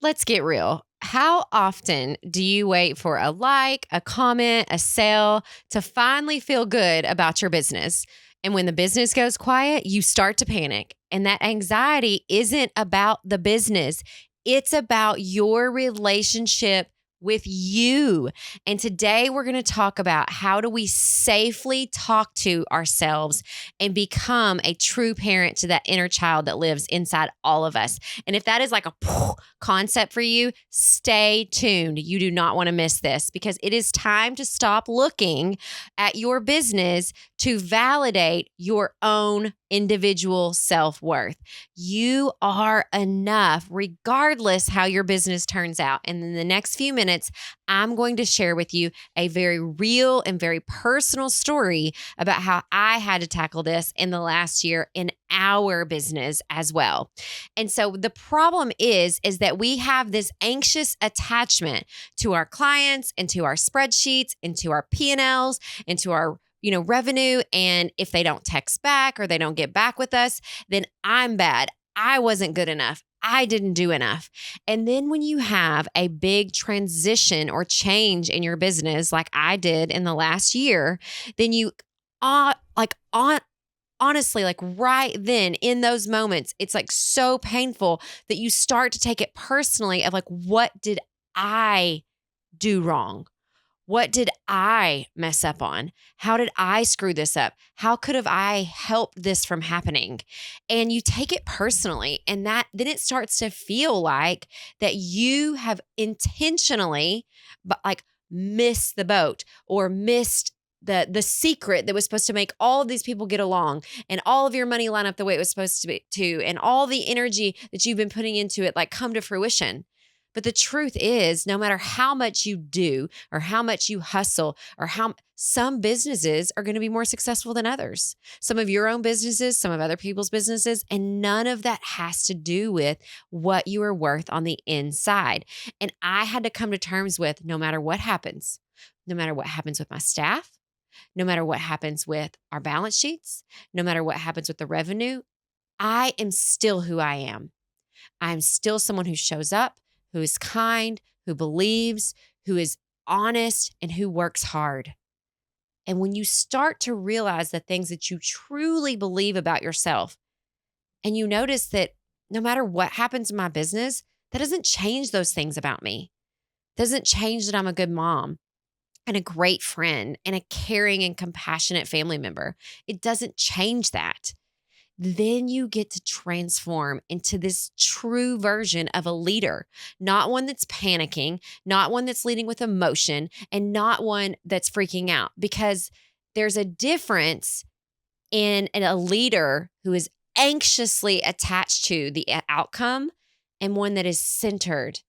Let's get real. How often do you wait for a like, a comment, a sale to finally feel good about your business? And when the business goes quiet, you start to panic. And that anxiety isn't about the business, it's about your relationship with you. And today we're going to talk about how do we safely talk to ourselves and become a true parent to that inner child that lives inside all of us. And if that is like a concept for you, stay tuned. You do not want to miss this because it is time to stop looking at your business to validate your own individual self-worth. You are enough, regardless how your business turns out. And in the next few minutes, I'm going to share with you a very real and very personal story about how I had to tackle this in the last year in our business as well. And so the problem is that we have this anxious attachment to our clients and to our spreadsheets and to our P&Ls and to our revenue. And if they don't text back or they don't get back with us, then I'm bad. I wasn't good enough. I didn't do enough. And then when you have a big transition or change in your business, like I did in the last year, then you honestly, like right then in those moments, it's like so painful that you start to take it personally of like, what did I do wrong? What did I mess up on? How did I screw this up? How could have I helped this from happening? And you take it personally, and that then it starts to feel like that you have intentionally, but like missed the boat or missed the secret that was supposed to make all of these people get along and all of your money line up the way it was supposed to be, and all the energy that you've been putting into it like come to fruition. But the truth is, no matter how much you do or how much you hustle or how some businesses are going to be more successful than others, some of your own businesses, some of other people's businesses, and none of that has to do with what you are worth on the inside. And I had to come to terms with no matter what happens with my staff, no matter what happens with our balance sheets, no matter what happens with the revenue, I am still who I am. I'm still someone who shows up, who is kind, who believes, who is honest, and who works hard. And when you start to realize the things that you truly believe about yourself, and you notice that no matter what happens in my business, that doesn't change those things about me. It doesn't change that I'm a good mom and a great friend and a caring and compassionate family member. It doesn't change that. Then you get to transform into this true version of a leader, not one that's panicking, not one that's leading with emotion, and not one that's freaking out, because there's a difference in a leader who is anxiously attached to the outcome and one that is centered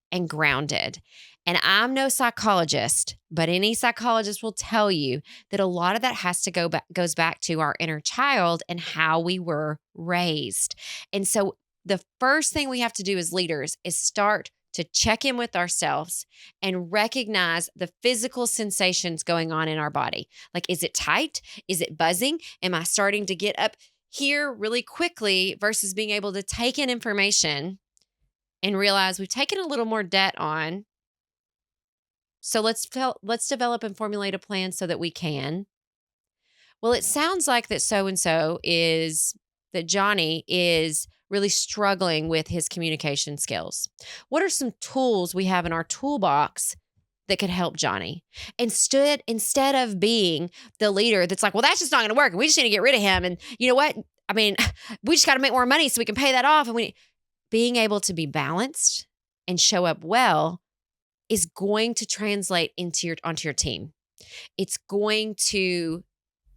and grounded. And I'm no psychologist, but any psychologist will tell you that a lot of that has to goes back to our inner child and how we were raised. And so the first thing we have to do as leaders is start to check in with ourselves and recognize the physical sensations going on in our body. Like, is it tight? Is it buzzing? Am I starting to get up here really quickly versus being able to take in information and realize we've taken a little more debt on? So let's develop and formulate a plan so that we can. Well, it sounds like that Johnny is really struggling with his communication skills. What are some tools we have in our toolbox that could help Johnny? Instead of being the leader that's like, well, that's just not going to work, and we just need to get rid of him. And you know what? I mean, we just got to make more money so we can pay that off. And being able to be balanced and show up well is going to translate onto your team. It's going to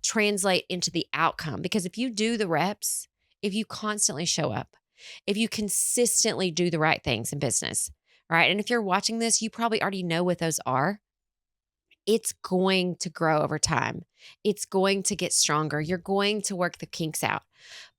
translate into the outcome, because if you do the reps, if you constantly show up, if you consistently do the right things in business, right? And if you're watching this, you probably already know what those are. it's going to grow over time. It's going to get stronger. You're going to work the kinks out.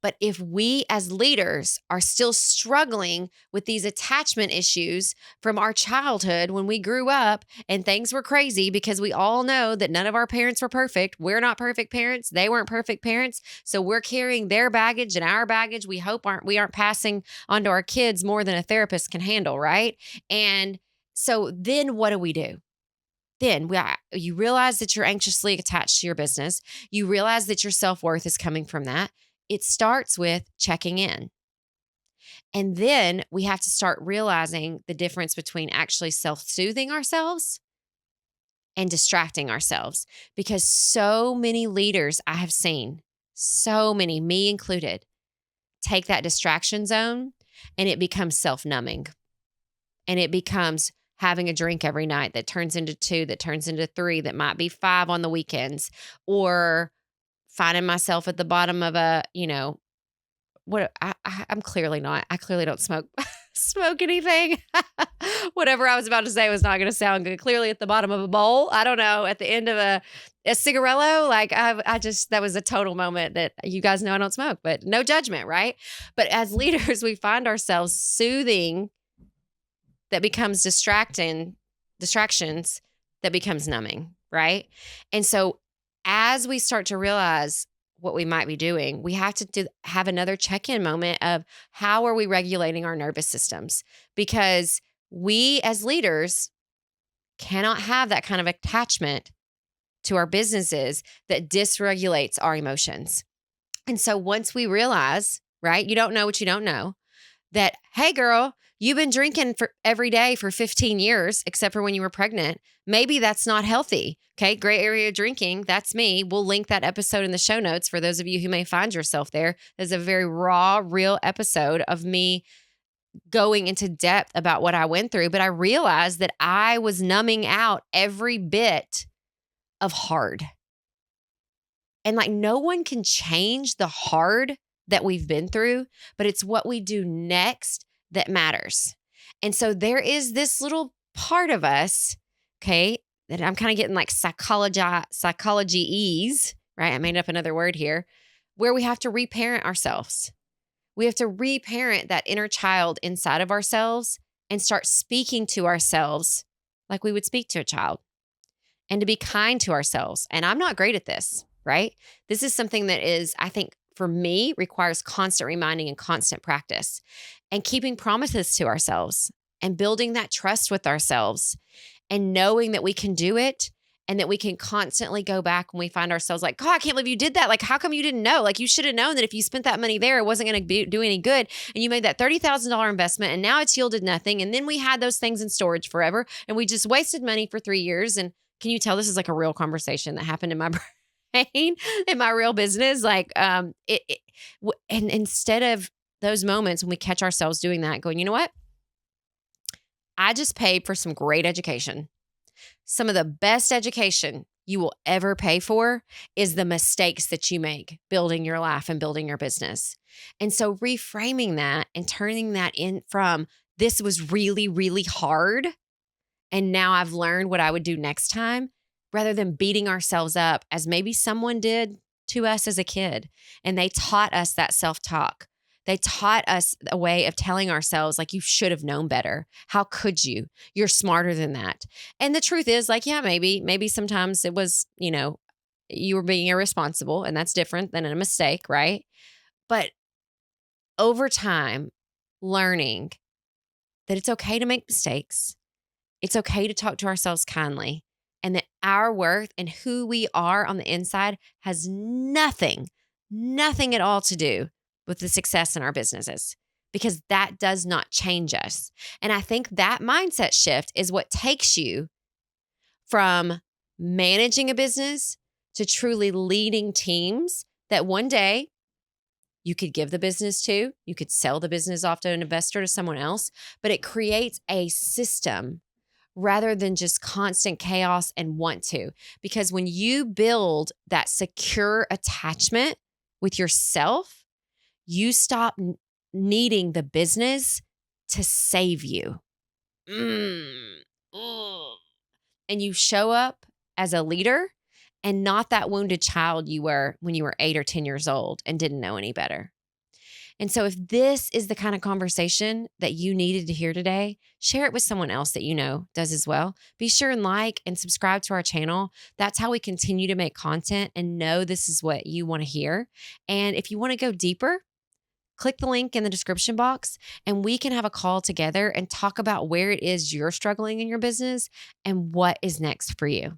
But if we as leaders are still struggling with these attachment issues from our childhood when we grew up and things were crazy, because we all know that none of our parents were perfect. We're not perfect parents. They weren't perfect parents. So we're carrying their baggage and our baggage. We hope we aren't passing on to our kids more than a therapist can handle, right? And so then what do? Then you realize that you're anxiously attached to your business. You realize that your self-worth is coming from that. It starts with checking in. And then we have to start realizing the difference between actually self-soothing ourselves and distracting ourselves. Because so many leaders I have seen, so many, me included, take that distraction zone and it becomes self-numbing. And it becomes having a drink every night that turns into 2, that turns into 3, that might be 5 on the weekends, or finding myself at the bottom of a, I'm clearly not. I clearly don't smoke anything. Whatever I was about to say was not going to sound good. Clearly at the bottom of a bowl. I don't know. At the end of a cigarello. Like that was a total moment that you guys know I don't smoke, but no judgment, right? But as leaders, we find ourselves soothing that becomes distractions that becomes numbing, right? And so as we start to realize what we might be doing, we have to have another check-in moment of how are we regulating our nervous systems? Because we as leaders cannot have that kind of attachment to our businesses that dysregulates our emotions. And so once we realize, right, you don't know what you don't know, that, hey, girl, you've been drinking for every day for 15 years, except for when you were pregnant. Maybe that's not healthy. Okay. Gray area drinking. That's me. We'll link that episode in the show notes for those of you who may find yourself there. There's a very raw, real episode of me going into depth about what I went through. But I realized that I was numbing out every bit of hard. And like no one can change the hard that we've been through, but it's what we do next that matters. And so there is this little part of us, okay, that I'm kind of getting like psychology-ese, right? I made up another word here, where we have to reparent ourselves. We have to reparent that inner child inside of ourselves and start speaking to ourselves like we would speak to a child, and to be kind to ourselves. And I'm not great at this, right? This is something that is, I think, for me, requires constant reminding and constant practice, and keeping promises to ourselves and building that trust with ourselves and knowing that we can do it, and that we can constantly go back when we find ourselves like, God, I can't believe you did that. Like, how come you didn't know? Like, you should have known that if you spent that money there, it wasn't going to do any good. And you made that $30,000 investment and now it's yielded nothing. And then we had those things in storage forever and we just wasted money for 3 years. And can you tell this is like a real conversation that happened in my brain, in my real business? Like, and instead of those moments when we catch ourselves doing that, going, you know what? I just paid for some great education. Some of the best education you will ever pay for is the mistakes that you make building your life and building your business. And so reframing that and turning that in from this was really, really hard, and now I've learned what I would do next time, rather than beating ourselves up as maybe someone did to us as a kid. And they taught us that self-talk. They taught us a way of telling ourselves, like, you should have known better. How could you? You're smarter than that. And the truth is, like, yeah, maybe sometimes it was, you were being irresponsible, and that's different than a mistake, right? But over time, learning that it's okay to make mistakes. It's okay to talk to ourselves kindly, and that our worth and who we are on the inside has nothing at all to do with the success in our businesses, because that does not change us. And I think that mindset shift is what takes you from managing a business to truly leading teams that one day you could give the business to, you could sell the business off to an investor, to someone else, but it creates a system rather than just constant chaos and want to. Because when you build that secure attachment with yourself, you stop needing the business to save you. And you show up as a leader and not that wounded child you were when you were 8 or 10 years old and didn't know any better. And so, if this is the kind of conversation that you needed to hear today, share it with someone else that you know does as well. Be sure and like and subscribe to our channel. That's how we continue to make content and know this is what you want to hear. And if you want to go deeper, click the link in the description box and we can have a call together and talk about where it is you're struggling in your business and what is next for you.